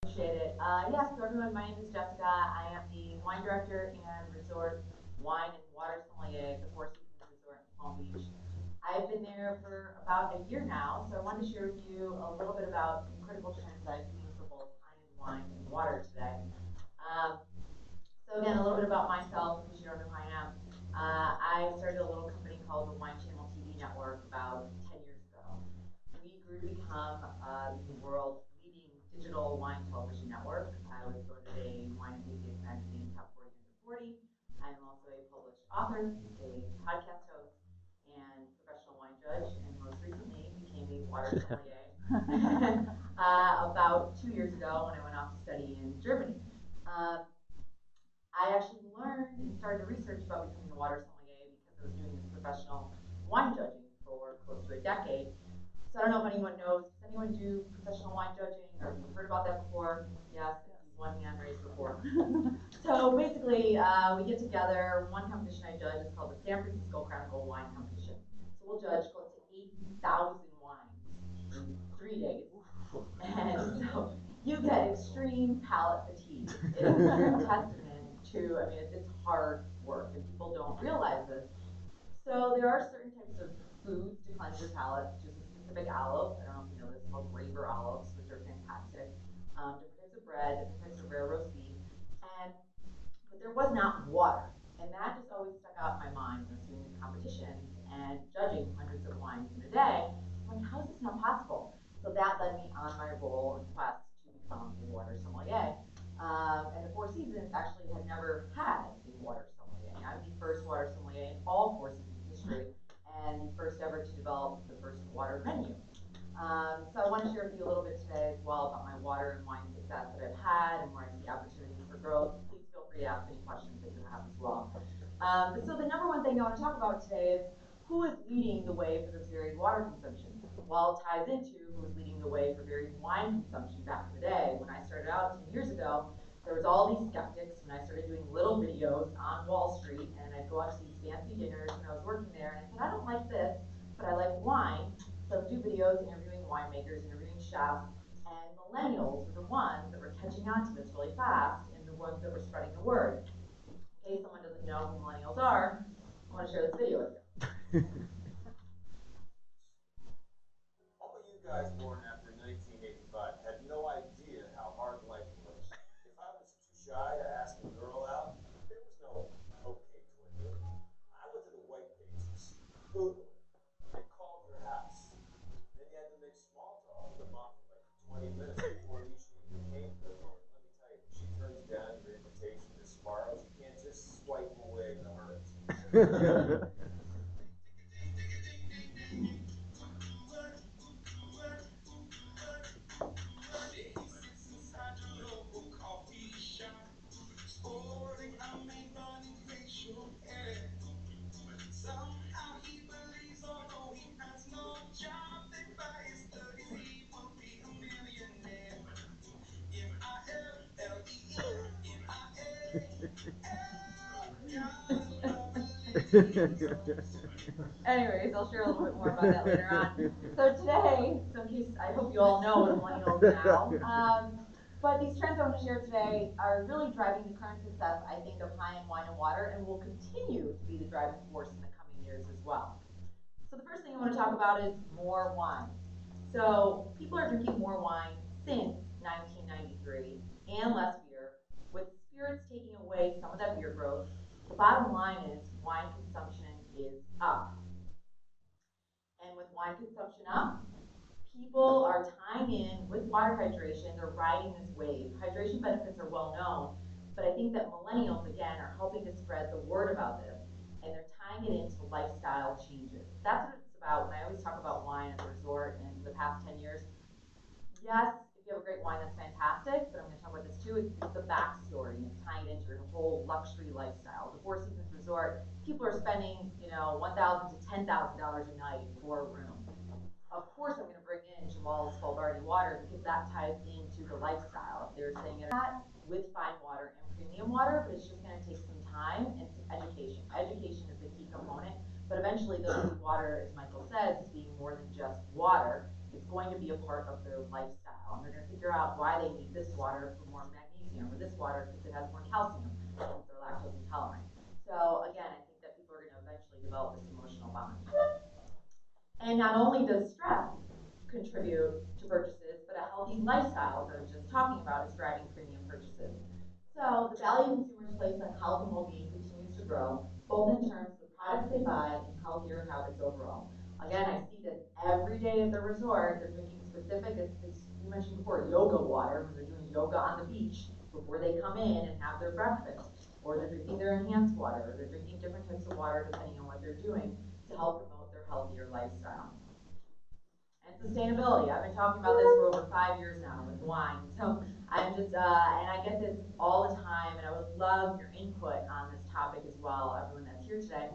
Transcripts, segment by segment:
Appreciate it. Yeah, so everyone, my name is Jessica. I am the wine director and resort wine and water sommelier at the Four Seasons Resort in Palm Beach. I've been there for about a year now, so I wanted to share with you a little bit about some critical trends I've seen for both high-end wine and water today. Um, so again, a little bit about myself, in case you don't know who I am. I started a little company called the Wine Channel TV Network about 10 years ago. We grew to become the world's leading digital wine television network. I was voted a Wine Enthusiast Magazine Top 40 Under 40. I am also a published author, a podcast host, and professional wine judge, and most recently became a water sommelier about 2 years ago when I went off to study in Germany. Um, I actually learned and started to research about becoming a water sommelier because I was doing this professional wine judging for close to a decade. So I don't know if anyone knows. Does anyone do professional wine judging, or have you heard about that before? Yes, one hand raised before. So basically, we get together. One competition I judge is called the San Francisco Chronicle Wine Competition. So we'll judge close to 8,000 wines in 3 days. And so you get extreme palate fatigue. It is a true testament to, I mean, it's hard work, and people don't realize this. So there are certain types of foods to cleanse your palate, which is a specific olive. I don't know if you know this, called graper olives, which are fantastic. Different types of bread, different types of rare roast beef. And but there was not water. And that just always stuck out in my mind when I was doing these competitions and judging hundreds of wines in a day. I'm like, how is this not possible? So that led me on my role and quest to become a water sommelier. And the Four Seasons actually had never had a water sommelier. I'm the first water sommelier in all Four Seasons history, and the first ever to develop the first water menu. So I want to share with you a little bit today as well about my water and wine success that I've had and where I see opportunities for growth. Please feel free to ask any questions that you have as well. So the number one thing I want to talk about today is who is leading the way for this varied water consumption. Well, it ties into who was leading the way for varied wine consumption back in the day. When I started out 10 years ago, there was all these skeptics when I started doing little videos on Wall Street, and I'd go out to these fancy dinners when I was working there, and I said, I don't like this, but I like wine. So I do videos interviewing winemakers, interviewing chefs, and millennials were the ones that were catching on to this really fast and the ones that were spreading the word. In case someone doesn't know who millennials are, I want to share this video with you. All you guys born after 1985 had no idea how hard life was. If I was too shy to ask a girl out, there was no okay Twitter. I went to the white pages, Googled it, and called her house. Then you had to make small talk with mom for like 20 minutes before she even came to the phone. Let me tell you, when she turns down your invitation to Sparrows, you can't just swipe away the hurt. Anyways, I'll share a little bit more about that later on. So today, so in case, I hope you all know as millennials now, but these trends I want to share today are really driving the current success, I think, of high-end wine and water, and will continue to be the driving force in the coming years as well. So the first thing I want to talk about is more wine. So people are drinking more wine since 1993 and less beer, with spirits taking away some of that beer growth. The bottom line is wine consumption is up. And with wine consumption up, people are tying in with water hydration. They're riding this wave. Hydration benefits are well known, but I think that millennials, again, are helping to spread the word about this, and they're tying it into lifestyle changes. That's what it's about when I always talk about wine at the resort. And for the past 10 years, yes, if you have a great wine, that's fantastic, but I'm going to talk about this too. It's the backstory, and it's tying into your whole luxury lifestyle. The Four Seasons Resort, people are spending, $1,000 to $10,000 a night for a room. Of course, I'm going to bring in Jamal's Spalvardi water because that ties into the lifestyle. If they're saying it with fine water and premium water, but it's just going to take some time and some education. Education is the key component, but eventually they'll see water, as Michael says, as being more than just water. It's going to be a part of their lifestyle. and they're going to figure out why they need this water for more magnesium or this water because it has more calcium since they're lactose intolerant. So again, I think that people are going to eventually develop this emotional bond. And not only does stress contribute to purchases, but a healthy lifestyle, as I was just talking about, is driving premium purchases. So the value consumers place on health and well-being continues to grow, both in terms of the products they buy and healthier habits overall. Again, I see this every day at the resort. They're drinking specific, as you mentioned before, yoga water when they're doing yoga on the beach before they come in and have their breakfast, or they're drinking their enhanced water, or they're drinking different types of water depending on what they're doing to help promote their healthier lifestyle. And sustainability. I've been talking about this for over 5 years now with wine. So I'm just, and I get this all the time, and I would love your input on this topic as well, everyone that's here today.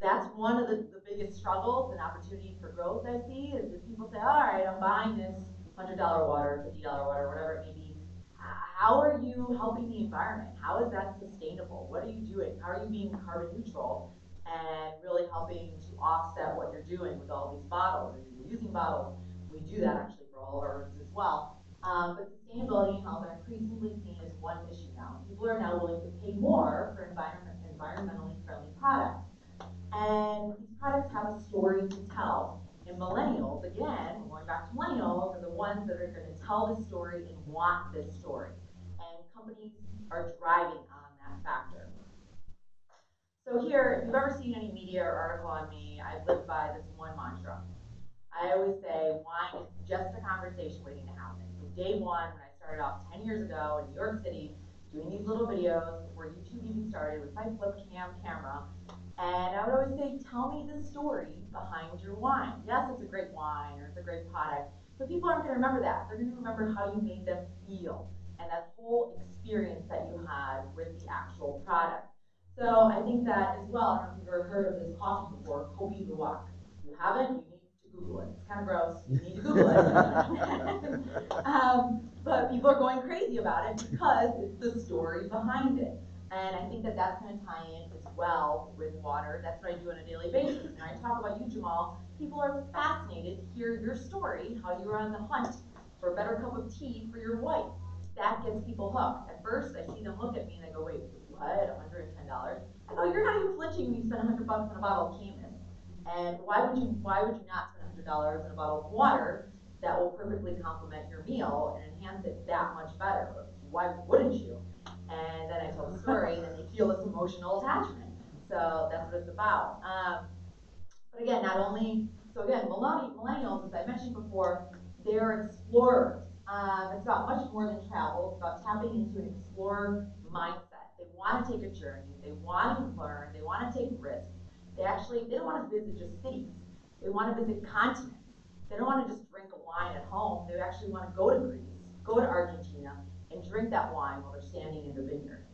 That's one of the biggest struggles and opportunities for growth I see is that people say, all right, I'm buying this $100 water, $50 water, whatever it may be. How are you helping the environment? How is that sustainable? What are you doing? How are you being carbon neutral and really helping to offset what you're doing with all these bottles? If you're using bottles, we do that actually for all of our rooms as well. But sustainability and health are increasingly seen as one issue now. People are now willing to pay more for environmentally friendly products. And these products have a story to tell. And millennials, again, going back to millennials, are the ones that are going to tell this story and want this story. And companies are driving on that factor. So here, if you've ever seen any media or article on me, I've lived by this one mantra. I always say wine is just a conversation waiting to happen. From day one, when I started off 10 years ago in New York City, doing these little videos before YouTube even started with my flip cam camera, and I would always say, tell me the story behind your wine. Yes, it's a great wine or it's a great product, but people aren't going to remember that. They're going to remember how you made them feel and that whole experience that you had with the actual product. So I think that as well, I don't know if you've ever heard of this coffee before, Kobe Luwak. If you haven't, you need to Google it. It's kind of gross. You need to Google it. But people are going crazy about it because it's the story behind it. And I think that that's going to tie in as well with water. That's what I do on a daily basis. When I talk about you, Jamal, people are fascinated to hear your story, how you were on the hunt for a better cup of tea for your wife. That gets people hooked. At first, I see them look at me and they go, wait, what, $110? I go, you're not even flinching when you spend $100 on a bottle of Camus. And why would you not spend $100 on a bottle of water that will perfectly complement your meal and enhance it that much better? Why wouldn't you? And then I tell the story, and then they feel this emotional attachment. So that's what it's about. But again, not only, so again, millennials, as I mentioned before, they're explorers. It's about much more than travel. It's about tapping into an explorer mindset. They want to take a journey. They want to learn. They want to take risks. They don't want to visit just cities. They want to visit continents. They don't want to just drink a wine at home. They actually want to go to Greece, go to Argentina, and drink that wine while they're standing in the vineyard.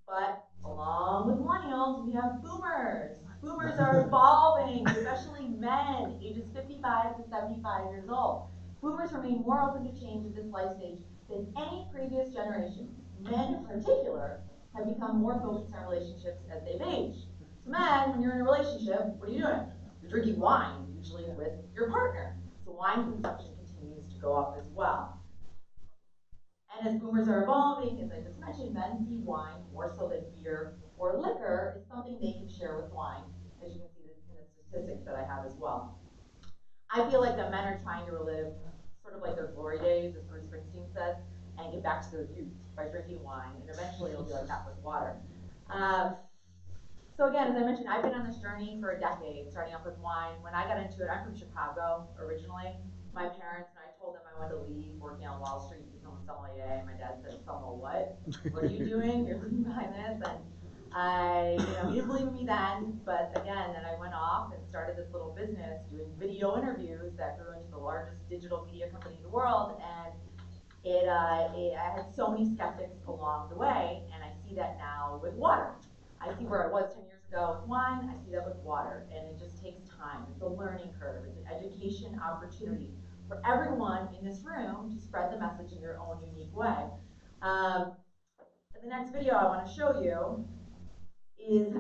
But along with millennials, we have boomers. Boomers are evolving, especially men, ages 55 to 75 years old. Boomers remain more open to change at this life stage than any previous generation. Men, in particular, have become more focused on relationships as they've aged. So, men, when you're in a relationship, what are you doing? You're drinking wine, usually with your partner. So, wine consumption continues to go up as well. And as boomers are evolving, as I just mentioned, men see wine more so than beer or liquor is something they can share with wine, as you can see in the statistics that I have as well. I feel like that men are trying to relive sort of like their glory days, as Bruce Springsteen says, and get back to their youth by drinking wine, and eventually it'll be like that with water. Uh, so again, as I mentioned, I've been on this journey for a decade, starting off with wine. When I got into it, I'm from Chicago originally. My parents and I told them I wanted to leave working on Wall Street to become a sommelier. My dad said, "Sommel what? What are you doing? You're leaving behind this." And he didn't believe in me then. But again, then I went off and started this little business doing video interviews that grew into the largest digital media company in the world. And I had so many skeptics along the way, and I see that now with water. I see where I was 10 years ago with wine, I see that with water, and it just takes time. It's a learning curve, it's an education opportunity for everyone in this room to spread the message in their own unique way. Um, in the next video I want to show you is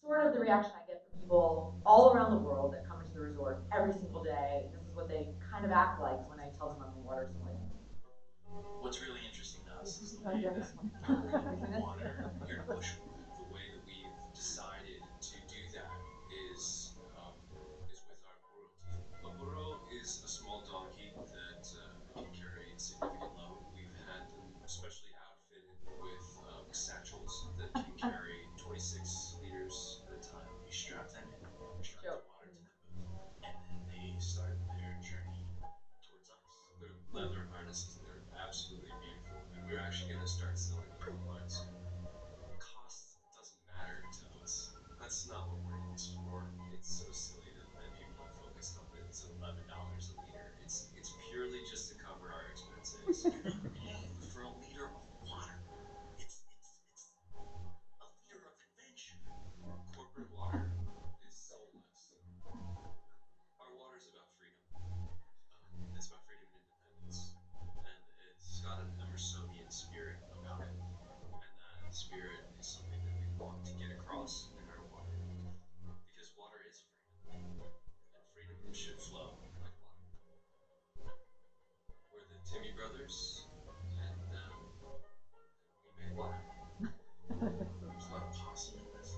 sort of the reaction I get from people all around the world that come into the resort every single day. This is what they kind of act like when I tell them I'm a water sommelier. What's really interesting to us is the Oh, way yeah, that this one. water here in Bushel, the way that we've decided to do that is with our burro team. A burro is a small donkey that can carry a significant load. We've had them specially outfitted with satchels that can carry 26 liters at a time. We strap them in, we strap the Joke. water to the booth, and then they start their journey towards us. Put leather harnesses, they're absolutely beautiful, and we're actually going to start selling them online soon. Cost doesn't matter to us. That's not what we're in this for. It's so silly that people are focused on that it's $11 a liter. It's purely just to cover our expenses for a liter of water. It's a liter of adventure. Corporate water is soulless. Our water is about freedom. It's about freedom and independence, and it's got an Emersonian spirit about it. And that spirit is something that we want to get across in our water, because water is freedom, and freedom should flow like water. We're the Timmy brothers, and we make water. There's a lot of possum in this.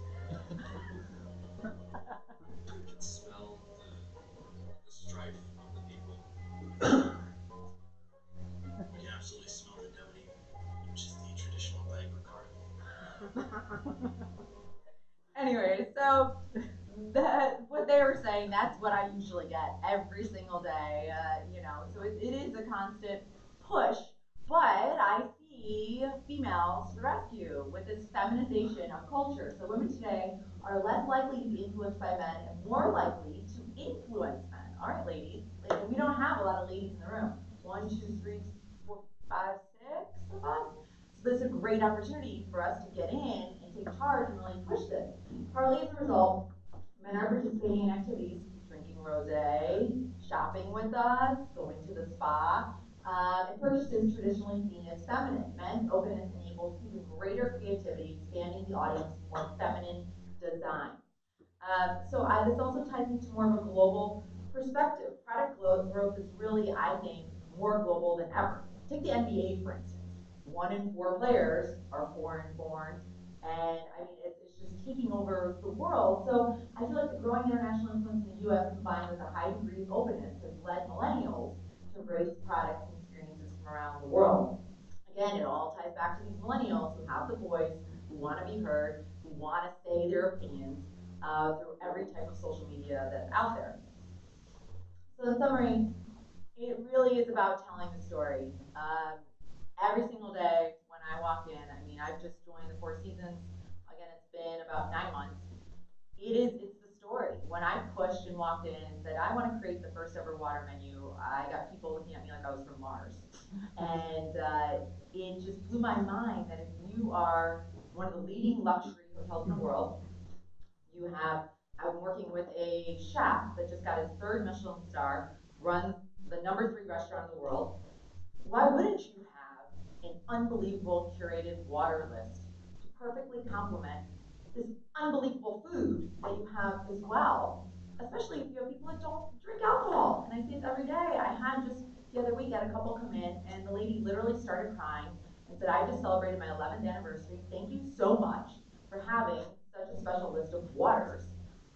You can smell the strife of the people. We can absolutely smell the noni, which is the traditional banquet card. Anyway, so what they were saying, that's what I usually get every single day. So it is a constant push, but I see females to the rescue with this feminization of culture. So women today are less likely to be influenced by men and more likely to influence men. All right, ladies, like, we don't have a lot of ladies in the room. One, two, three, four, five, six of us. So this is a great opportunity for us to get in and take charge and really push this. Partly as a result, men are participating in activities, drinking rosé, shopping with us, going to the spa, and purchases traditionally seen as feminine. Men's openness enables even greater creativity, expanding the audience to more feminine design. This also ties into more of a global perspective. Product growth is really, I think, more global than ever. Take the NBA, for instance. 1 in 4 players are foreign born, and I mean, it's just taking over the world. So I feel like the growing international influence in the U.S. combined with a high degree of openness has led millennials to embrace products and experiences from around the world. Again, it all ties back to these millennials who have the voice, who want to be heard, who want to say their opinions through every type of social media that's out there. So, in summary, it really is about telling the story. Every single day when I walk in, I mean, I've just joined the Four Seasons. Again, it's been about 9 months. It's the story. When I pushed and walked in and said, I want to create the first ever water menu, I got people looking at me like I was from Mars. And it just blew my mind that if you are one of the leading luxury hotels in the world, you have, I've been working with a chef that just got his third Michelin star, runs the #3 restaurant in the world. Why wouldn't you have an unbelievable curated water list to perfectly complement this unbelievable food that you have as well? Especially if you have people that don't drink alcohol. And I see this every day. I had just the other week, I had a couple come in, and the lady literally started crying and said, I just celebrated my 11th anniversary. Thank you so much for having such a special list of waters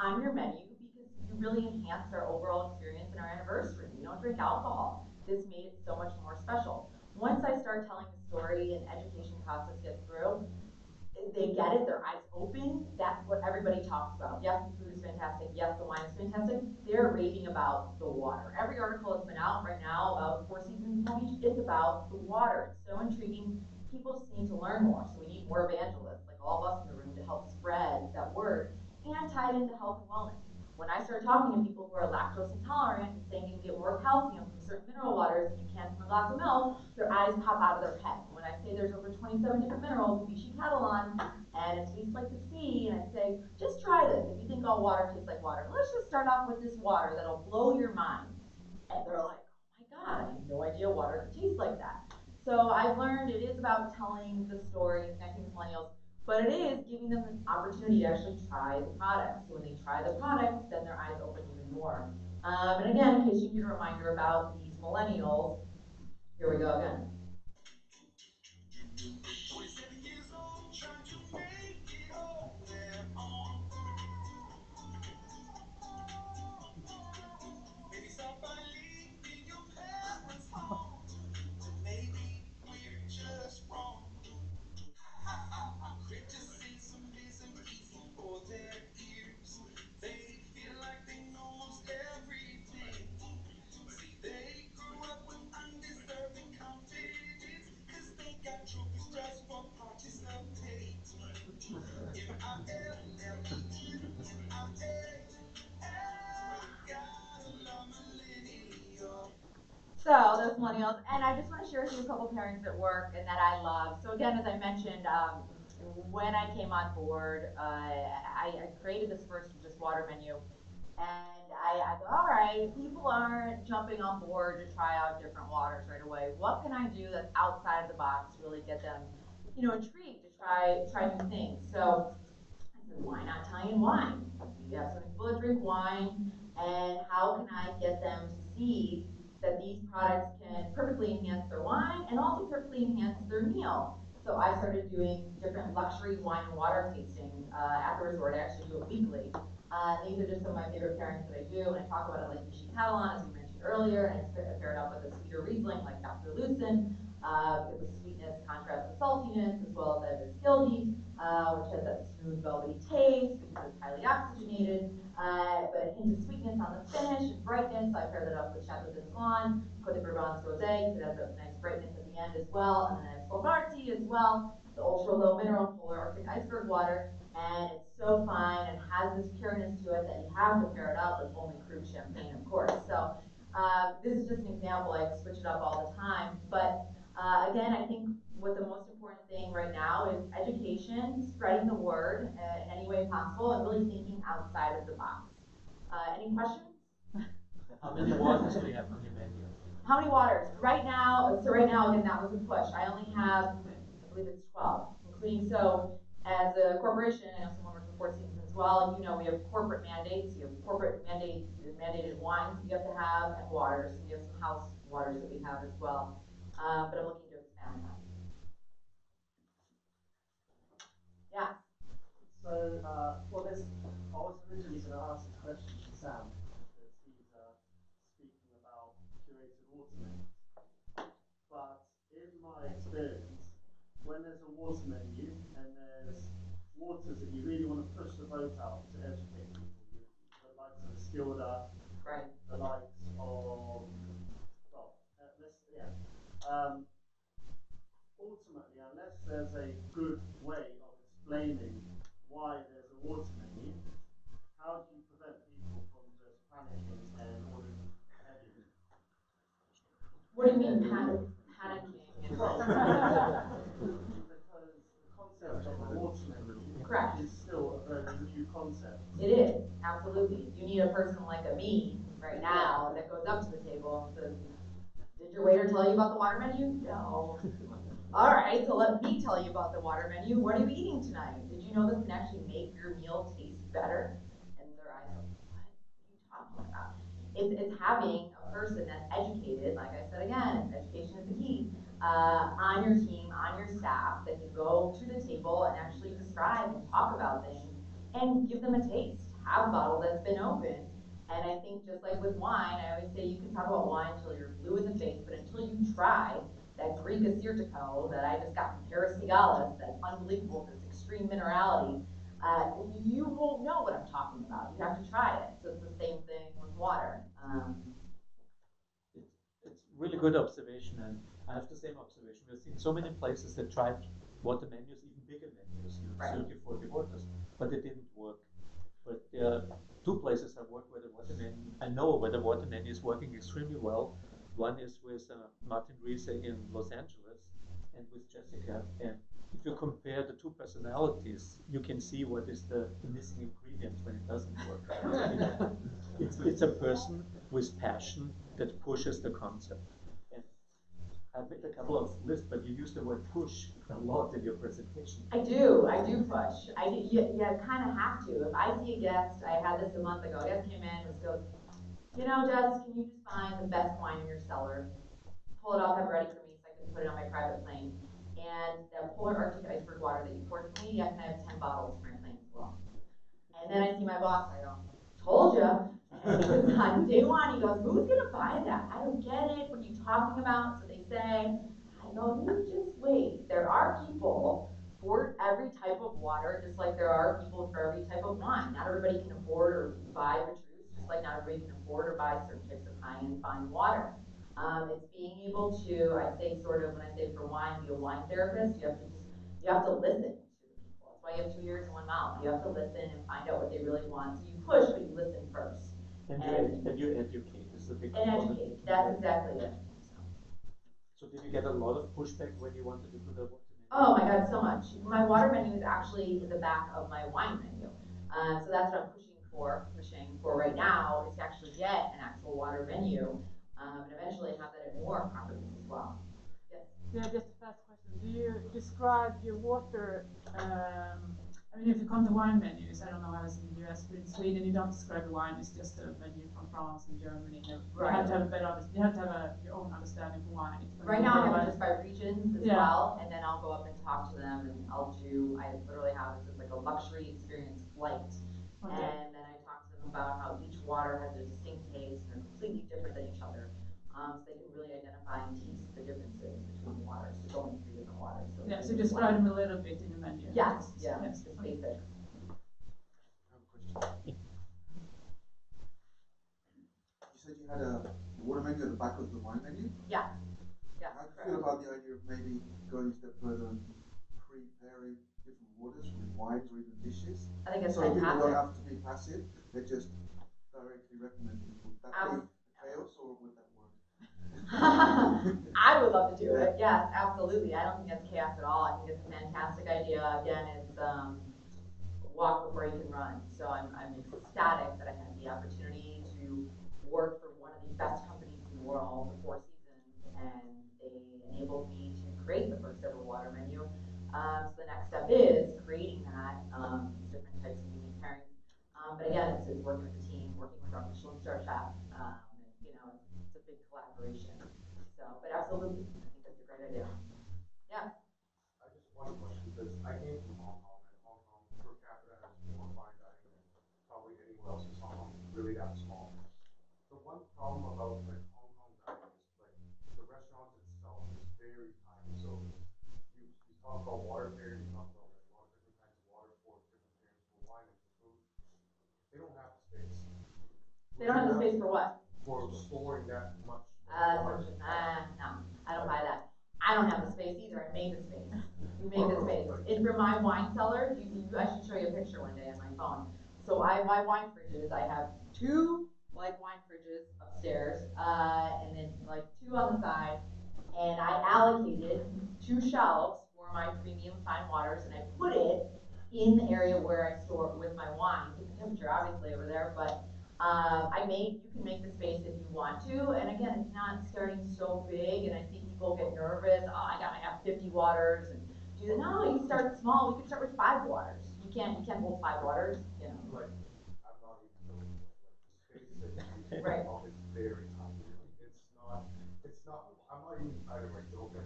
on your menu because you really enhanced our overall experience and our anniversary. We don't drink alcohol. This made it so much more special. Once I start telling the story and education process gets through, they get it, their eyes open. That's what everybody talks about. Yes, the food is fantastic. Yes, the wine is fantastic. They're raving about the water. Every article that's been out right now about Four Seasons in Palm Beach, it's about the water. It's so intriguing. People just need to learn more. So we need more evangelists, like all of us in the room, to help spread that word and tie it into health and wellness. When I start talking to people who are lactose intolerant and saying you can get more calcium from certain mineral waters than you can from a glass of milk, their eyes pop out of their head. When I say there's over 27 different minerals in Vichy Catalan and it tastes like the sea, and I say, just try this. If you think all water tastes like water, let's just start off with this water that'll blow your mind. And they're like, oh my God, I had no idea water could taste like that. So I've learned it is about telling the story and connecting with millennials, but it is giving them the opportunity to actually try the product. So when they try the product, then their eyes open even more. And again, in case you need a reminder about these millennials, here we go again. 27 years old, trying to make it home. And maybe start by leaving your parents' home. Maybe we're just wrong. Criticism isn't easy for their ears. They feel like they know most everything. See, they grew up with undeserving confidence, cause they got trophies just for participating. Gotta love millennial. So those millennials, and I just want to share with you a couple pairings at work and that I love. So again, as I mentioned, when I came on board, I created this first just water menu, and I go, all right, people aren't jumping on board to try out different waters right away. What can I do that's outside of the box to really get them, intrigued to try new things? So I said, why not Italian wine? We have so many people that drink wine, and how can I get them to see that these products can perfectly enhance their wine and also perfectly enhance their meal? So I started doing different luxury wine and water tastings at the resort. I actually do it weekly. These are just some of my favorite pairings that I do, and I talk about it like Vichy Catalan, as we mentioned earlier, and I pair it up with a sweeter Riesling like Dr. Lucin, because the sweetness contrasts the saltiness, as well as I have a Skildy, which has that smooth, velvety taste because it's highly oxygenated, but a hint of sweetness on the finish and brightness. So I pair that up with Chateau d'Encelon, Côte de Provence Rosé, because it has a nice brightness at the end as well. And then I have Svalbarti as well, the ultra low mineral polar Arctic iceberg water. And it's so fine and has this pureness to it that you have to pair it up with only crude champagne, of course. So this is just an example. I switch it up all the time. But again, I think what the most important thing right now is education, spreading the word in any way possible, and really thinking outside of the box. Any questions? How many waters do you have on your menu? How many waters? Right now, so right now, again, that was a push. I only have, I believe it's 12, including, so as a corporation, I know someone works for Four Seasons as well, we have corporate mandates, you have corporate mandated wines that you have to have, and waters. So we have some house waters that we have as well. But I'm looking to expand that. Yeah. So, I was originally going to ask this question to Sam because he's speaking about curated water menus. But in my experience, when there's a water menu and there's waters that you really want to push the boat out to educate people, the likes of Skilda, Right. the likes of, well, yeah. Um, Ultimately, unless there's a good way of explaining why there's a water menu, how do you prevent people from just panicking and ordering everything? What do you mean panicking? Well, because the concept of a water menu Correct. is still a very new concept. It is, absolutely. You need a person like a me right now that goes up to the table and says, did your waiter tell you about the water menu? No. All right, so let me tell you about the water menu. What are you eating tonight? Did you know this can actually make your meal taste better? And their eyes go, what are you talking about? It's having a person that's educated, like I said again, education is the key, on your team, on your staff, that can go to the table and actually describe and talk about things and give them a taste. Have a bottle that's been opened. And I think just like with wine, I always say you can talk about wine until you're blue in the face, but until you try that Greek Assyrtiko that I just got from Harris Sigalis, that's unbelievable, this extreme minerality, you won't know what I'm talking about. You have to try it. So it's the same thing with water. It's really good observation, and I have the same observation. We've seen so many places that tried water menus, even bigger menus, Right. 30, 40 waters, but it didn't work. But there are two places I work where the water menu, I know where the water menu is working extremely well. One is with Martin Riese in Los Angeles and with Jessica. And if you compare the two personalities, you can see what is the missing ingredient when it doesn't work. It's a person with passion that pushes the concept. And I've made a couple of lists, but you use the word push a lot in your presentation. I do push. You kind of have to. If I see a guest, I had this a month ago, a guest came in, was goes, Jess, can you just find the best wine in your cellar, pull it up, have it ready for me so I can put it on my private plane? And that polar Arctic iceberg water that you poured for me, yeah, can I have 10 bottles for my plane as well? And then I see my boss, I go, told you. Because on day one, he goes, who's going to buy that? I don't get it. What are you talking about? So they say, I go, you just wait. There are people for every type of water, just like there are people for every type of wine. Not everybody can afford or buy Petrus, just like not everybody can afford or buy certain types of high-end fine water. It's being able to, I say sort of, when I say for wine, be a wine therapist. You have to listen to the people. That's why you have two ears and one mouth. You have to listen and find out what they really want. So you push, but you listen first. And you educate is a big And component. educate. That's exactly it. So did you get a lot of pushback when you wanted to put a water menu? Oh my God, so much. My water menu is actually in the back of my wine menu. So that's what I'm pushing for right now is to actually get an actual water menu, and eventually have that at more properties as well. Yes. Yeah, just a fast question. Do you describe your water? I mean, if you come to wine menus, I don't know how it's in the US, but in Sweden, you don't describe the wine. It's just a menu from France and Germany. You Right. have to have a better, you have to have your own understanding for wine. Right now, I have it just by regions as Yeah. well, and then I'll go up and talk to them, and I literally have this as like a luxury experience flight. Okay. And then I talk to them about how each water has a distinct taste and they're completely different than each other. So they can really identify and taste the differences between the waters, so going through different waters. So yeah, so describe them a little bit in the menu. Yes, yeah, yes. just basics. You said you had a water menu at the back of the wine menu? Yeah. Yeah. How do you feel about the idea of maybe going a step further and preparing different waters with wines or even dishes? I think it's so fantastic. people don't have to be passive, they're just directly recommending. Would that be chaos or would that work? I would love to do it. Yes, absolutely. I don't think that's chaos at all. I think it's a fantastic idea. Again, it's walk before you can run. So I'm ecstatic that I had the opportunity to work for one of the best companies in the world, the Four Seasons, and they enabled me to create the first ever water menu. So the next step is creating that, these different types of unique pairings. But again, it's working with the team, working with our Michelin star chef, and it's a big collaboration. So, but absolutely, I think that's a great idea. Yeah. I just one question because I came from Hong Kong and Hong Kong per capita has more fine dining than probably anywhere else because Hong Kong is really that small. The one problem about like Hong Kong dining is like the restaurant itself is very tiny. So you talk about water pairing, you talk about like a lot of different kinds of water for different pairings for wine and for food. If they don't have the space. They don't have the space for what? For storing that much. No, I don't buy that. I don't have the space either. I made the space. We made the space. And for my wine cellar, I should show you a picture one day on my phone. So my wine fridges, I have two like wine fridges upstairs, and then like two on the side. And I allocated two shelves for my premium fine waters, and I put it in the area where I store with my wine. Different temperature, obviously, over there, but you can make the space if you want to. And again, it's not starting so big. And I see people get nervous. Oh, I gotta have 50 waters and do that. No, you start small. We could start with 5 waters. You can't hold 5 waters. Like, I'm not even joking. Like the space that you use right. is very tiny. It's not. I'm not even kind of like joking.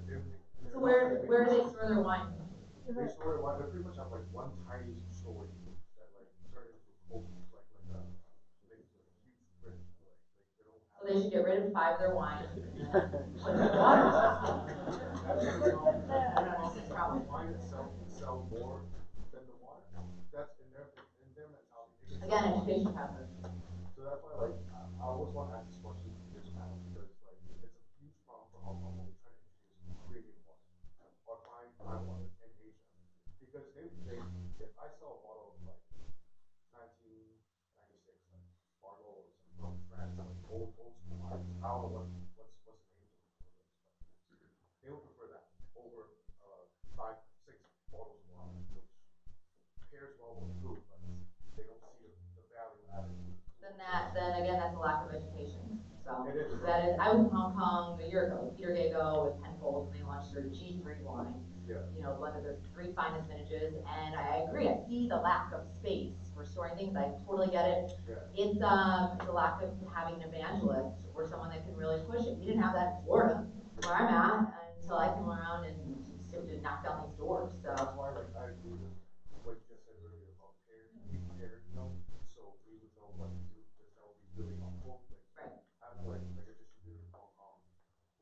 So where do they store their wine? They store their wine. They pretty much have like one tiny storage unit that like turned into a cold like a huge fridge. They don't have. So they should get rid of 5 of their wines and then put in waters. The wine itself can sell more than the water. That's in their mentality. Again, education process. So that's why, like, I always want to ask this question to this panel because, like, it's a huge problem for Hong Kong when we try to introduce premium water or fine water in Asia, because they think if I sell a bottle of like 1996 like Barlow or some from France, like old school wines, I don't know what's the names of those, but they would prefer that over 5, 6 bottles of water, which pairs well with food, but they don't see the value added. Then again, that's a lack of education. So it is. That is. I was in Hong Kong a year ago with Peter Gago with Penfolds, and they launched their G3 wine. Yeah. one of the three finest vintages. And I agree. I see the lack of space for storing things. I totally get it. Yeah. It's a lack of having an evangelist or someone that can really push it. We didn't have that in Florida, where I'm at, until I came around and just had to knock down these doors. So that's why, like, I agree with what you just said earlier about pairing them, so we would know what to do, because that would be really helpful. Like, right. having like a distributor in Hong Kong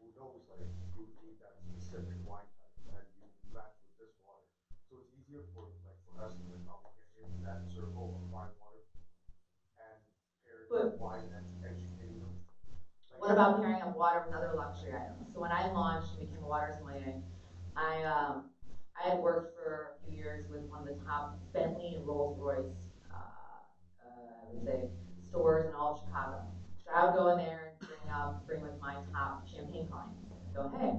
who knows like you need that specific wine type and you match with this water. So it's easier for us to like probably get in that circle of fine water and pairing But wine and educating them. Like, what about pairing up water with other luxury items? So when I launched and became a water sommelier, I had worked for a few years with one of the top Bentley and Rolls Royce, I would say, stores in all of Chicago. So I would go in there and bring with my top champagne clients and go, hey,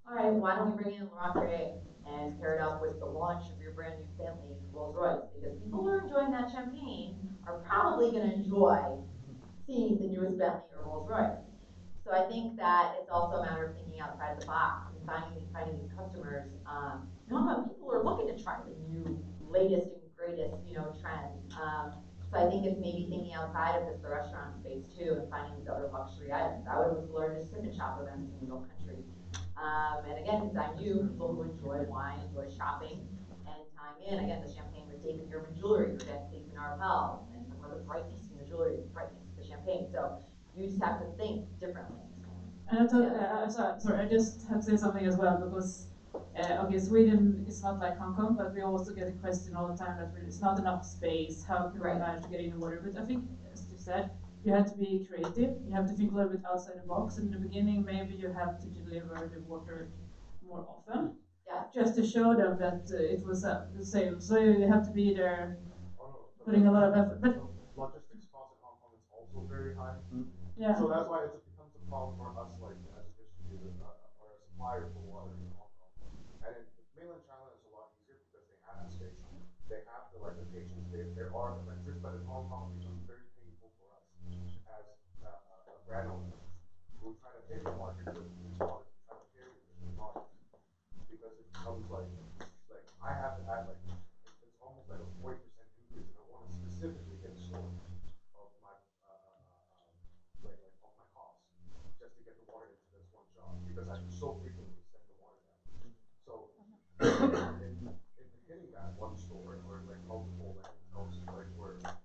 all right, why don't we bring in Laurent Perrier and pair it up with the launch of your brand new Bentley Rolls Royce? Because people who are enjoying that champagne are probably going to enjoy seeing the newest Bentley or Rolls Royce. So I think that it's also a matter of thinking outside the box and finding these customers. People are looking to try the new, latest and greatest, trends. So I think it's maybe thinking outside of just the restaurant space too, and finding these other luxury items. I would host the largest sip and shop events in the Middle Country. And again, because I knew people who enjoy wine, enjoy shopping, and tying in again the champagne with David Yurman jewelry, or David Arpels, and some of the brightness in the jewelry, the brightness of the champagne. So you just have to think differently. And I thought, sorry, I just have to say something as well, because okay, Sweden is not like Hong Kong, but we also get a question all the time that it's not enough space. How can we manage to get in the water? But I think, as you said, you have to be creative. You have to think a little bit outside the box. In the beginning, maybe you have to deliver the water more often, Yeah. just to show them that it was the same. So you have to be there, oh no, putting a lot of effort. But logistics costs in Hong Kong is also very high. yeah. So that's why it becomes a problem for us, like as a distributor or a supplier for water in Hong Kong. And in mainland China, it's a lot easier because they have the space, they have the like locations, there are the vendors. But in Hong Kong, it becomes very painful for us as a brand owner who try to hit the market with new products and try to pair with different products, because it becomes like I have to add like it's almost like a 40% increase if I want to specifically hit a store of my of my costs just to get the water into this one shop, because I so frequently send the water down. So in hitting that one store or like multiple like hotels, like where like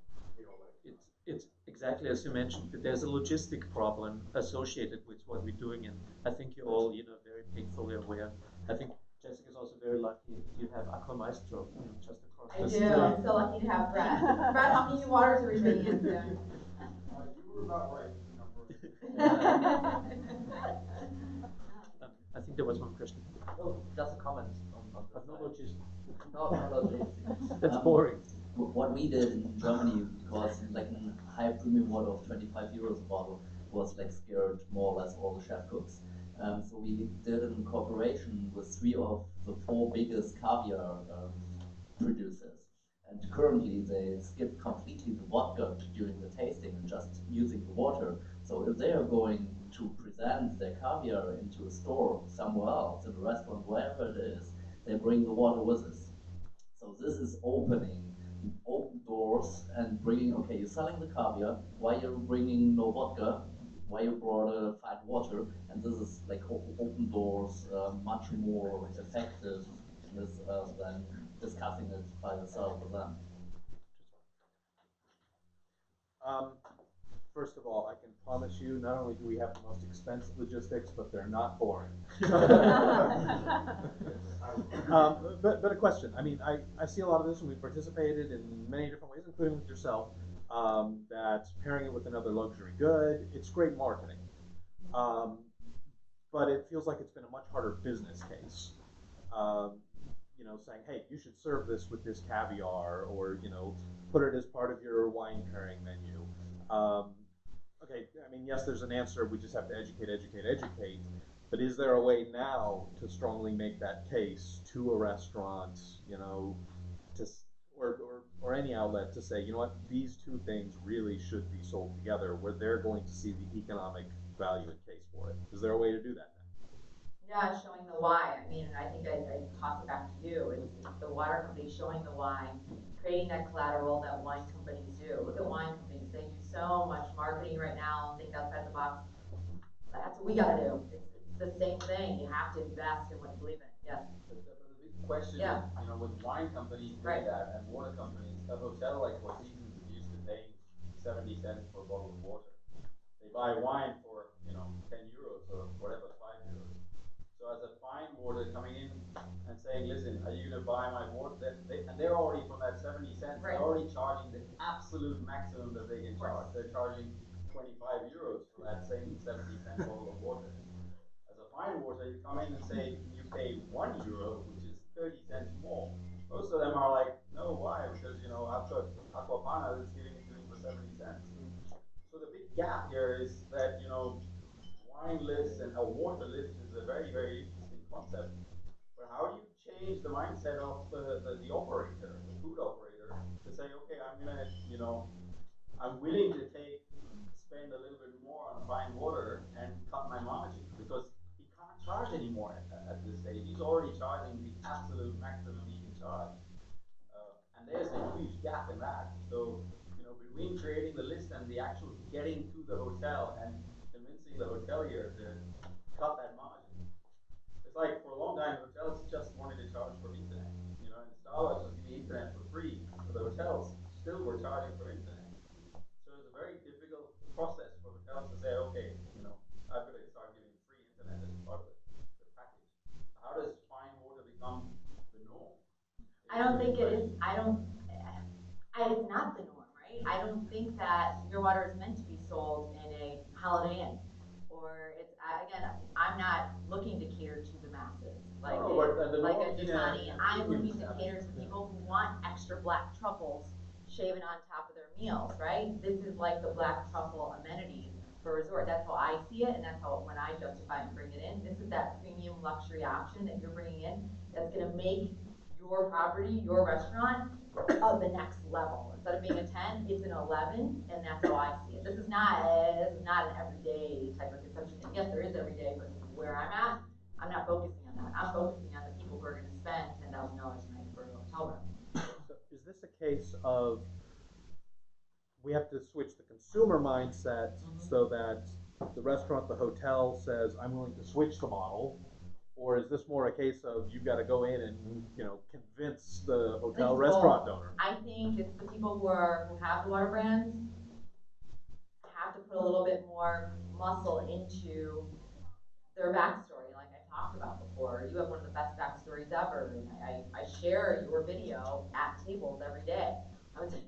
it's exactly as you mentioned, but there's a logistic problem associated with what we're doing, and I think you're all very painfully aware. I think Jessica's also very lucky. You have Aqua Maestro just across I the do. street. I'm so lucky to have Brad. Brad, how many new waters are we bringing in soon? You were about right with the number. I think there was one question. No, just a comment on But this no side. logistics. No logistics. That's boring. What we did in Germany, because like a high premium water of 25 euros a bottle was like scared more or less all the chef cooks. So we did an cooperation with three of the four biggest caviar producers. And currently they skip completely the vodka during the tasting and just using the water. So if they are going to present their caviar into a store somewhere else, in a restaurant, wherever it is, they bring the water with us. So this is open doors and bringing, okay, you're selling the caviar, why you're bringing no vodka, why you brought a fine water, and this is like open doors, much more effective than discussing it by yourself with them. Um, first of all, I can promise you, not only do we have the most expensive logistics, but they're not boring. But a question. I mean, I see a lot of this, and we've participated in many different ways, including with yourself, that pairing it with another luxury good, it's great marketing. But it feels like it's been a much harder business case. Um, saying, hey, you should serve this with this caviar, or put it as part of your wine pairing menu. Okay, I mean, yes, there's an answer. We just have to educate, educate, educate. But is there a way now to strongly make that case to a restaurant, to or any outlet to say, what, these two things really should be sold together, where they're going to see the economic value and case for it? Is there a way to do that now? Yeah, showing the why. I mean, I think I toss it back to you. It's the water company showing the why, creating that collateral that wine companies do. Look at wine companies. They do so much marketing right now, think outside the box. That's what we gotta do. It's the same thing. You have to invest in what you believe in. Yes. But the big question Yeah. is, with wine companies doing Right. that and water companies, a hotel like Four Seasons is used to paying 70 cents for a bottle of water. They buy wine for, 10 euros or whatever, 5 euros. So as a fine water coming in and saying, listen, are you going to buy my water? And they're already from that 70 cents, Right. they're already charging the absolute maximum that they can charge. They're charging 25 euros for that same 70-cent bottle of water. As a fine water, you come in and say you pay €1, which is 30 cents more. Most of them are like, no, why? Because I've got Aquapana that's giving it to me for 70 cents. So the big gap here is that wine lists and how water lists is a very, very interesting concept. But how do you change the mindset of the operator, the food operator, to say, okay, I'm willing to spend a little bit more on fine water and cut my margin because he can't charge anymore at this stage. He's already charging the absolute maximum he can charge. And there's a huge gap in that. So, between creating the list and the actual getting to the hotel and convincing the hotelier to cut that margin. It's like for a long time, hotels just wanted to charge for internet, and Starbucks was giving internet for free, but the hotels still were charging for internet. So it's a very difficult process for hotels to say, okay, I've got to start giving free internet as part of the package. How does fine water become the norm? I don't think it is. I don't. It's not the norm, right? I don't think that your water is meant to be sold in a Holiday Inn, or it's again. I'm not looking to cater to the masses like No, but the like norm a is in Dasani. a I'm premium looking to establishment. cater to the people who want extra black truffles shaven on top of their meals, right? This is like the black truffle amenities for a resort. That's how I see it, and that's how when I justify and bring it in. This is that premium luxury option that you're bringing in that's going to make your property, your restaurant, of the next level. Instead of being a 10, it's an 11, and that's how I see it. This is not an everyday type of consumption thing. Yes, there is everyday, but where I'm at, I'm not focusing on that. I'm focusing on the people who are going to spend $10,000 a night for a hotel room. So is this a case of we have to switch the consumer mindset so that the restaurant, the hotel says, I'm willing to switch the model? Or is this more a case of you've got to go in and convince the hotel restaurant donor? I think it's the people who have the water brands have to put a little bit more muscle into their backstory, like I talked about before. You have one of the best backstories ever, and I share your video at tables every day. I would say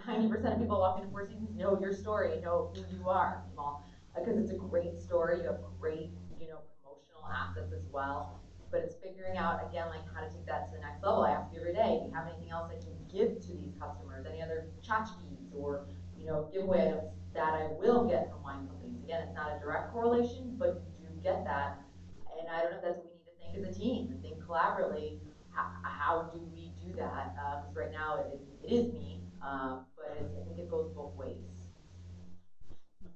90% of people walking into Four Seasons know your story and know who you are, Jamal, because it's a great story. You have great, promotional assets as well. But it's figuring out again, like how to take that to the next level. I ask you every day, do you have anything else I can give to these customers? Any other tchotchkes or giveaway items that I will get from wine companies? Again, it's not a direct correlation, but you do get that. And I don't know if that's what we need to think as a team and think collaboratively. How do we do that? Because right now it is me, but I think it goes both ways. You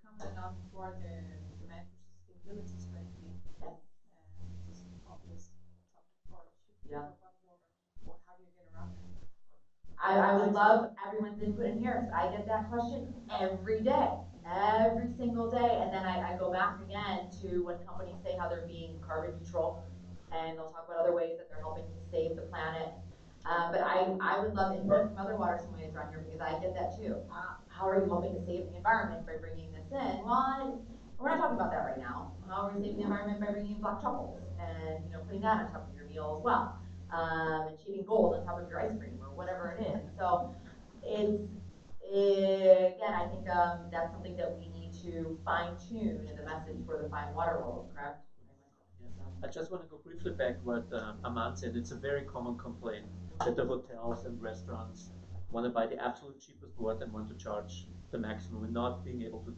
commented on before the demand for sustainability is very big. Yes. It's just an obvious topic for shipping Yeah. about water. How do you get around that? I would love everyone's input in here because I get that question every day, every single day. And then I go back again to when companies say how they're being carbon neutral and they'll talk about other ways that they're helping to save the planet. But I would love input from other water sommeliers around here because I get that too. How are you helping to save the environment by bringing this in? Well, we're not talking about that right now. How are we saving the environment by bringing in black truffles and putting that on top of your meal as well? And shaving gold on top of your ice cream or whatever it is. So again, I think that's something that we need to fine tune in the message for the fine water world, correct? I just want to go briefly back what Aman said. It's a very common complaint that the hotels and restaurants want to buy the absolute cheapest water and want to charge the maximum and not being able to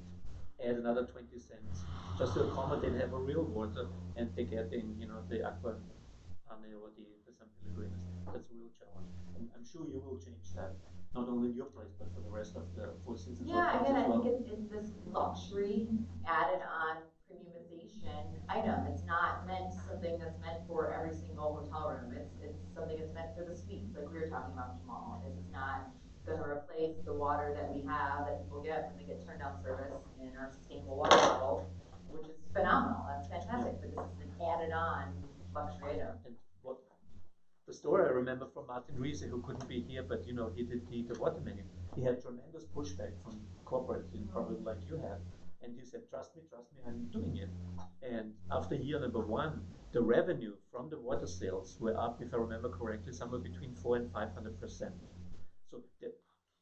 add another 20 cents just to accommodate and have a real water and they're getting, the aqua or the San Pellegrinos. That's a real challenge. I'm sure you will change that, not only in your place, but for the rest of the Four Seasons Yeah, hotels again, as I well. think it's this luxury added on premiumization item. It's not meant something that's meant for every single hotel room. It's something that's meant for the suites, like we were talking about, Jamal. This is not going to replace the water that we have that people get when they get turned down service in our sustainable water bottles, which is phenomenal. That's fantastic. But this is an added on luxury item. And what the story I remember from Martin Riese, who couldn't be here, but he did the water menu. He had tremendous pushback from corporates, probably like you had, and he said, trust me, I'm doing it." And after year number one, the revenue from the water sales were up, if I remember correctly, somewhere between 400 and 500%. So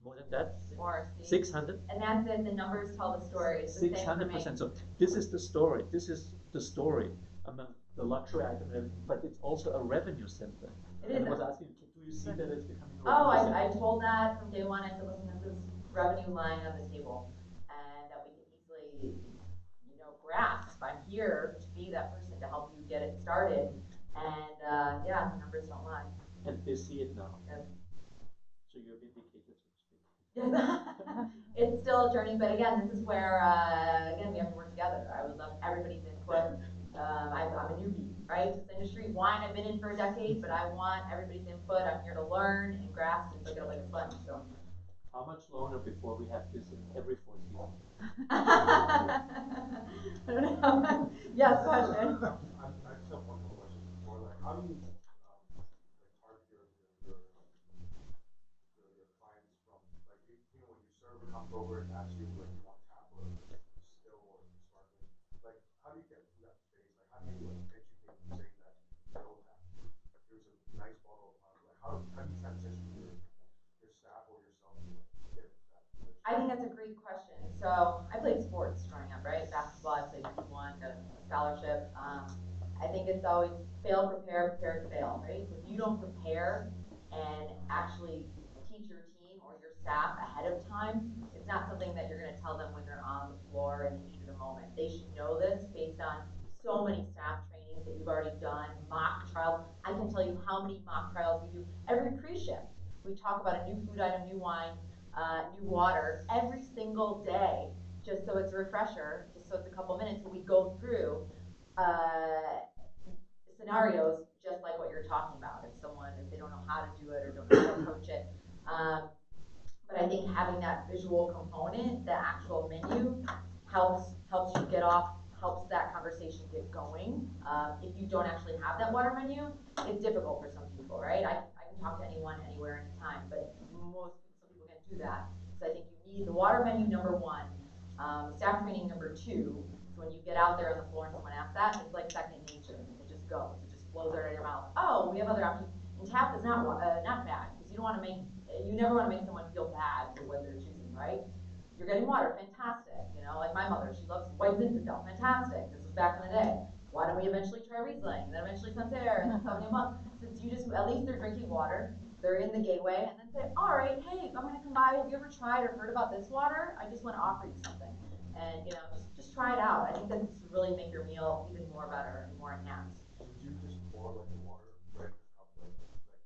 more than that, More, 600. And that's it. The numbers tell the story. It's the 600%. So this is the story. This is the story among the luxury item and everything, but it's also a revenue center. It is. And I was asking, do you see that it's becoming a Oh, revenue I center? told that from day one. I said, listen, this is revenue lying on the table, and that we can easily, grasp. I'm here to be that person to help you get it started, and yeah, the numbers don't lie. And they see it now. Yes. So you're vindicated, so to speak. Yes. It's still a journey, but again, this is where again we have to work together. I would love everybody's input. I'm a newbie, right, to this industry. Wine I've been in for a decade, but I want everybody's input. I'm here to learn and grasp and pick it up like a sponge. So. How much longer before we have this in every 4 seasons? I don't know. Yes, question. I just have one more question before. Like, how do you target your clients from like when your server comes over and asks you like you want tap or still or sparkling? Like, how do you get through that phase? Like, how do you educate them saying that no tap? Here's a nice bottle of wine. Like, how do you transition your staff or yourself to get into that position? I think that's a great question. So I played sports growing up, right? Basketball, I played D1, got a scholarship. I think it's always fail, prepare, prepare to fail, right? So if you don't prepare and actually teach your team or your staff ahead of time, it's not something that you're going to tell them when they're on the floor in the heat of the moment. They should know this based on so many staff trainings that you've already done, mock trials. I can tell you how many mock trials we do every cruise ship. We talk about a new food item, new wine, new water every single day, just so it's a refresher, just so it's a couple minutes, and we go through scenarios just like what you're talking about. If they don't know how to do it or don't know how to approach it. But I think having that visual component, the actual menu, helps you get off, helps that conversation get going. If you don't actually have that water menu, it's difficult for some people, right? I can talk to anyone, anywhere, anytime, but some people can't do that. So I think you need the water menu, number one, staff training, number two. So when you get out there on the floor and someone asks that, it's like second nature. It just goes. It just flows right out of your mouth. Oh, we have other options. And tap is not bad, because you never want to make someone feel bad for what they're choosing, right? You're getting water, fantastic. Like my mother, she loves white Zinfandel, fantastic. This was back in the day. Why don't we eventually try Riesling, and then eventually Santerre, and then Sauvignon? Since at least they're drinking water, they're in the gateway, and then say, all right, hey, I'm gonna come by. Have you ever tried or heard about this water? I just want to offer you something, and just try it out. I think that's to really make your meal even more better and more enhanced. Would you just pour like the water right in the cup,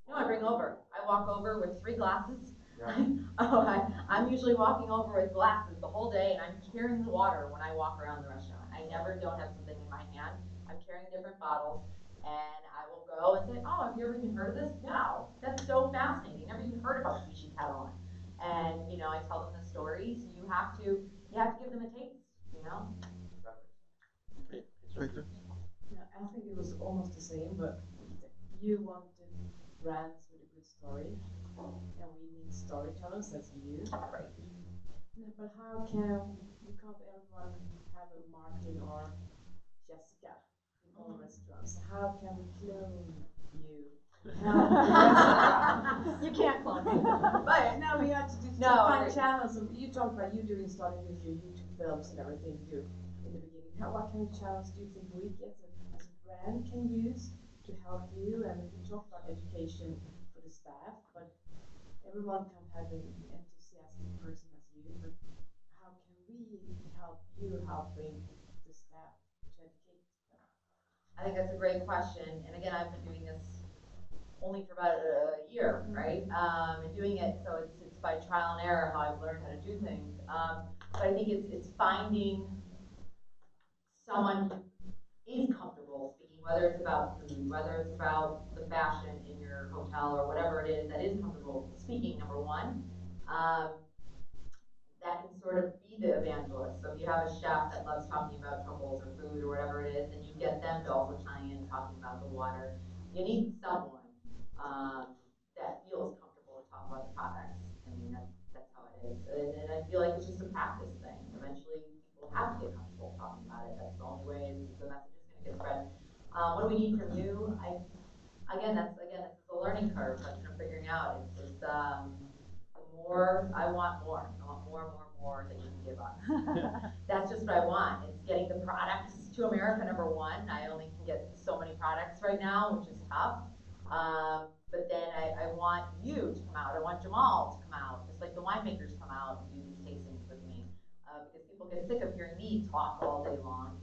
No, I bring over. I walk over with 3 glasses. Yeah. I'm usually walking over with glasses the whole day, and I'm carrying the water when I walk around the restaurant. I never don't have something in my hand. I'm carrying different bottles, and I will go and say, oh, have you ever even heard of this? Wow, that's so fascinating. Never even heard about Vichy Catalan. And I tell them the story, so you have to give them a taste. That makes sense. Peter? Yeah, I think it was almost the same, but you wanted brands with a good story, and we need storytellers. That's you. Right. But how can you can't everyone have a Martin or Jessica in all restaurants? So how can we clone you? You can't clone me. But no, we have to find right. channels. And you talked about you starting with your YouTube films and everything you do in the beginning. What kind of channels do you think we as a brand can use to help you? And we talked about education for the staff, but everyone can have an enthusiastic person as you. But how can we help you helping the staff to educate them? I think that's a great question. And again, I've been doing this only for about a year, right? And doing it, so it's by trial and error how I've learned how to do things. But I think it's finding someone is comfortable speaking, whether it's about food, whether it's about the fashion in your hotel or whatever it is that is comfortable speaking, number one. Um, that can sort of be the evangelist. So if you have a chef that loves talking about truffles or food or whatever it is, then you get them to also chime in talking about the water. You need someone that feels comfortable to talk about the products. I mean, that's how it is. And I feel like it's just a practice thing. Eventually, people have to get comfortable talking about it. That's the only way the message is going to get spread. What do we need from you? This is a learning curve. That's what I'm figuring out. It's the more I want more. I want more that you can give us. That's just what I want. It's getting the products to America, number one. I only can get so many products right now, which is tough. But then I want you to come out. I want Jamal to come out, just like the winemakers come out and do these tastings with me. Because people get sick of hearing me talk all day long.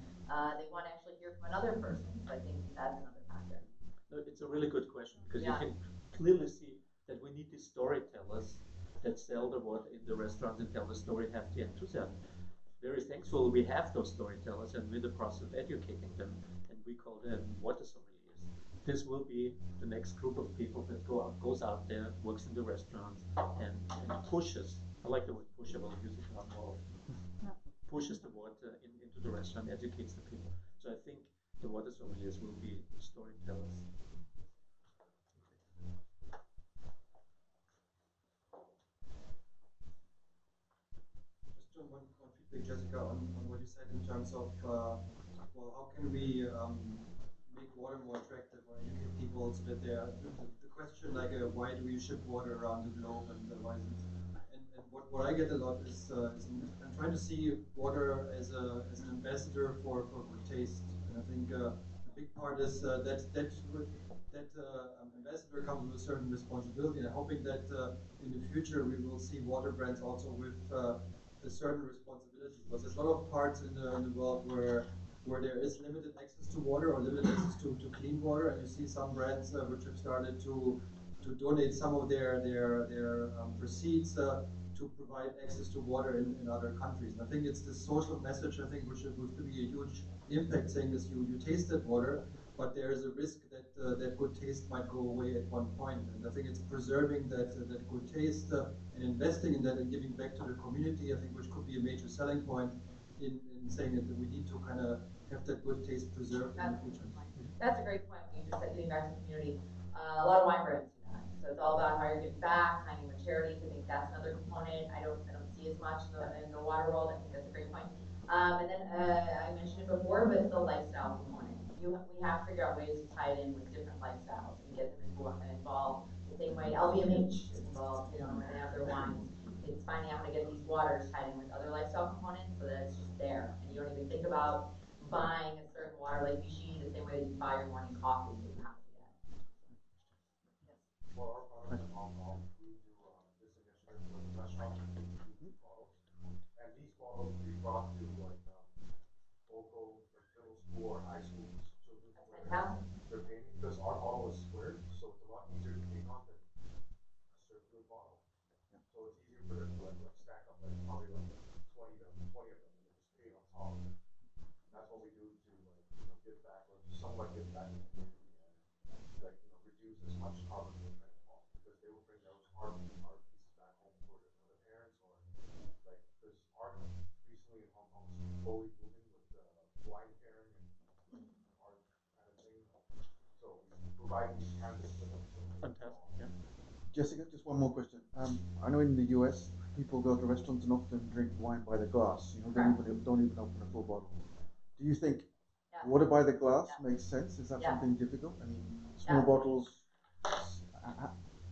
They want to actually hear from another person. So I think that's another factor. No, it's a really good question because Yeah. you can clearly see that we need these storytellers that sell the water in the restaurants and tell the story, have the enthusiasm. Very thankful we have those storytellers and we're in the process of educating them, and we call them water sommeliers. This will be the next group of people that goes out there, works in the restaurants, and pushes. I like the word push, I will use it more often. Pushes the water into the restaurant, educates the people. So I think the water sommeliers will be storytellers. Just one feedback, Jessica, on what you said in terms of, well, how can we make water more attractive or educate people so that they're, the question like, why do we ship water around the globe and why is it? And what I get a lot is I'm trying to see water as an ambassador for good taste. And I think the big part is that ambassador comes with a certain responsibility. And I'm hoping that in the future we will see water brands also with a certain responsibility, because there's a lot of parts in the world where there is limited access to water or limited access to clean water, and you see some brands which have started to donate some of their proceeds to provide access to water in other countries. And I think it's the social message, I think, which would be a huge impact, saying is you taste that water, but there is a risk that that good taste might go away at one point. And I think it's preserving that good taste and investing in that and giving back to the community, I think, which could be a major selling point in saying that we need to kind of have that good taste preserved in the future. That's a great point. You just said giving back to the community. A lot of wine brands do that. So it's all about how you're giving back, finding with charities. I think that's another component. I don't see as much in the water world. I think that's a great point. And then I mentioned it before, but the lifestyle component. We have to figure out ways to tie it in with different lifestyles and get them involved the same way LVMH is involved, when they have their wines. It's finding out how to get these waters tied in with other lifestyle components so that it's just there. And you don't even think about buying a certain water like Vichy the same way that you buy your morning coffee that you have to get. Yes. For our products in Hong Kong, we do this initiative with restaurants that use these bottles. And these bottles we brought to like local like middle school or high school children where they're painting, because our bottle is squared, so it's a lot easier to paint on than a circular bottle. So it's easier for them to like stack up like probably like 20 of them and then just paint on top of it. And that's what we do to like give back or somewhat give back to the community and like reduce as much carbon footprint as possible, because they will bring those art pieces back home for their parents, or like because art recently in Hong Kong is slowly booming with blind pairing and art kind of thing. So we provide these canvas for them. So fantastic. Yeah. Jessica, just one more question. I know in the US, people go to restaurants and often drink wine by the glass. Don't even open a full bottle. Do you think water by the glass makes sense? Is that something difficult? I mean, small bottles.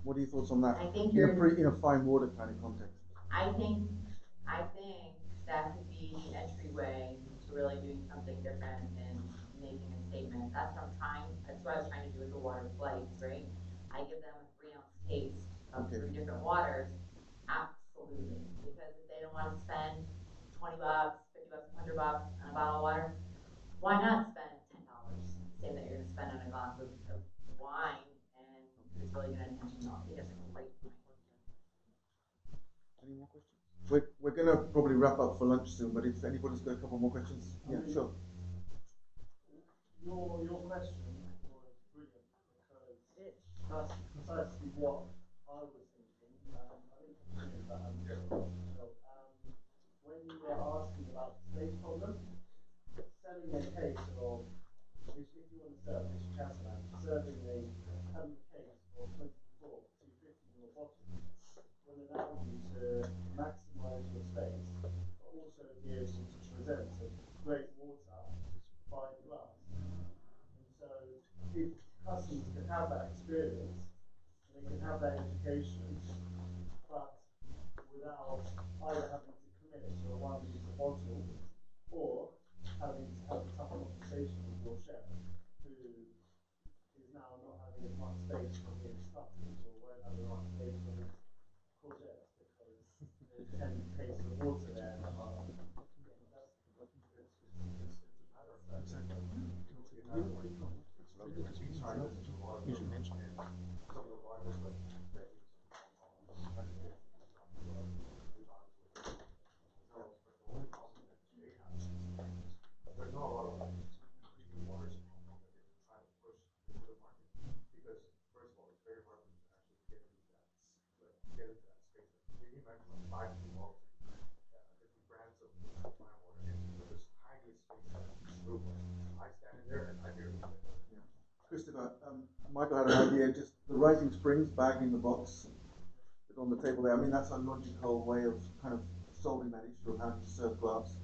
What are your thoughts on that? I think in a fine water kind of context. I think that could be the entryway to really doing something different and making a statement. That's what I was trying to do with the water flights, right? I give them a 3-ounce taste of 3 different waters. Absolutely. Because if they don't want to spend $20, $50, $100 on a bottle of water, why not spend $10? Same that you're going to spend on a glass of wine, and it's really going to intentional. I think that's a great point. Any more questions? We're going to probably wrap up for lunch soon, but if anybody's got a couple more questions, yeah, sure. Your question was brilliant because that's precisely what I was thinking. I think I agree with that. Bill. When you were asking about the space problem, selling a case of, if you want to sell a Catalan, having a case of 24 250 ml bottles will allow you to maximize your space, but also be able to present a great water by glass. And so if customers can have that experience and they can have that education, but without either having to commit to a 1 litre bottle or having to have a tough conversation with your chef who is now not having as much space for his stuffings or won't have as much space for his courgettes because there's 10 cases of water there that are getting dusty. It's a matter of fact. You have like You should mention. some of the largest like venues in Hong Kong. But the only problem that they have is there's not a lot of premium waters in Hong Kong that they're trying to push into the market because first of all, it's very hard for them to actually get into that space. Like, you imagine like 5 bottles, different brands of fine water in the tiniest space in the room. I stand in there and I barely fit. Yeah. Christopher, Michael had an idea, just the Rising Springs bag in the box, put on the table there. I mean, that's a logical way of kind of solving that issue of how to serve glass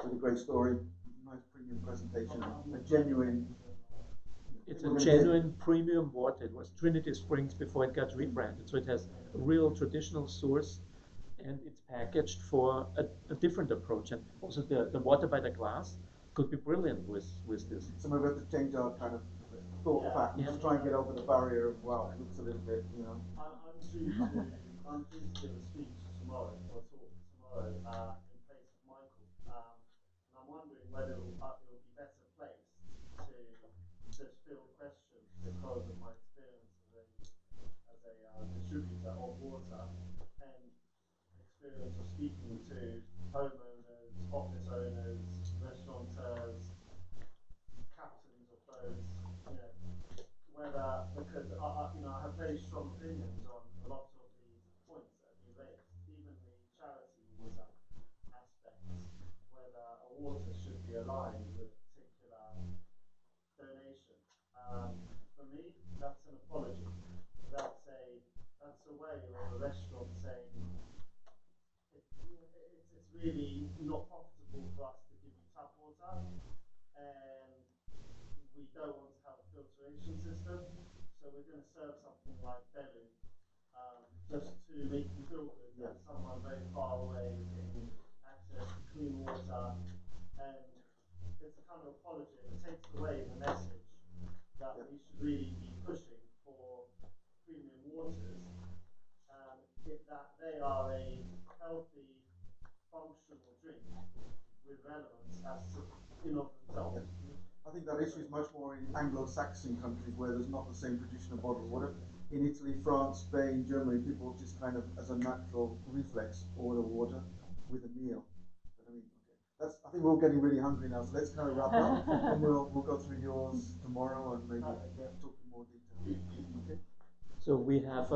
with a great story, nice premium presentation, a genuine. It's a genuine premium water. It was Trinity Springs before it got rebranded. So it has a real traditional source and it's packaged for a different approach. And also the water by the glass could be brilliant with this. So maybe we have to change our kind of thought pattern and try and get over the barrier of, wow, it looks a little bit, you know. I'm due to give a speech tomorrow, or talk tomorrow, in place of Michael. And I'm wondering whether it will be better placed to just field questions because of my experience as a distributor of water and experience of speaking to homeowners, office owners, restaurateurs, captains of boats, whether, because I have very strong opinions on a lot of the points that have been raised, even the charity water aspects, whether a water should be aligned with a particular donation. For me, that's an apology. That's a way of a restaurant saying it's really not profitable for us to give you tap water, and we don't want to have a filtration system, so we're going to serve something like Belu, just to make you feel good that someone very far away is getting access to clean water, and it's a kind of apology, and it takes away the message that we should really be pushing for premium waters, that they are a healthy, functional drink with relevance as to, in of themselves. I think that issue is much more in Anglo-Saxon countries where there's not the same tradition of bottled water. In Italy, France, Spain, Germany, people just kind of, as a natural reflex, order water with a meal. But I mean, okay. I think we're all getting really hungry now, so let's kind of wrap up, and we'll go through yours tomorrow and maybe talk in more detail. Okay. So we have